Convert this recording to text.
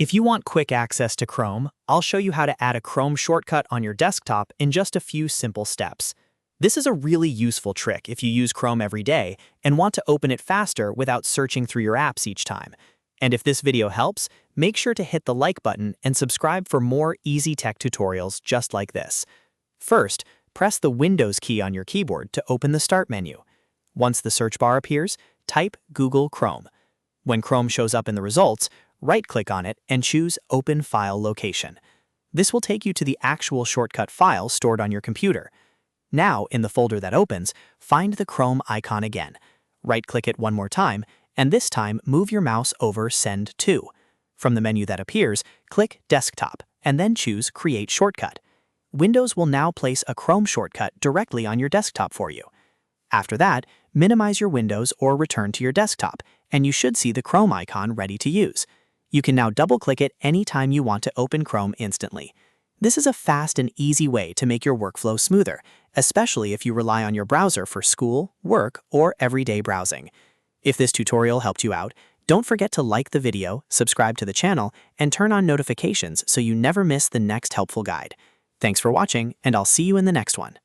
If you want quick access to Chrome, I'll show you how to add a Chrome shortcut on your desktop in just a few simple steps. This is a really useful trick if you use Chrome every day and want to open it faster without searching through your apps each time. And if this video helps, make sure to hit the like button and subscribe for more easy tech tutorials just like this. First, press the Windows key on your keyboard to open the Start menu. Once the search bar appears, type Google Chrome. When Chrome shows up in the results, right-click on it and choose Open File Location. This will take you to the actual shortcut file stored on your computer. Now, in the folder that opens, find the Chrome icon again. Right-click it one more time, and this time move your mouse over Send To. From the menu that appears, click Desktop, and then choose Create Shortcut. Windows will now place a Chrome shortcut directly on your desktop for you. After that, minimize your windows or return to your desktop, and you should see the Chrome icon ready to use. You can now double-click it anytime you want to open Chrome instantly. This is a fast and easy way to make your workflow smoother, especially if you rely on your browser for school, work, or everyday browsing. If this tutorial helped you out, don't forget to like the video, subscribe to the channel, and turn on notifications so you never miss the next helpful guide. Thanks for watching, and I'll see you in the next one.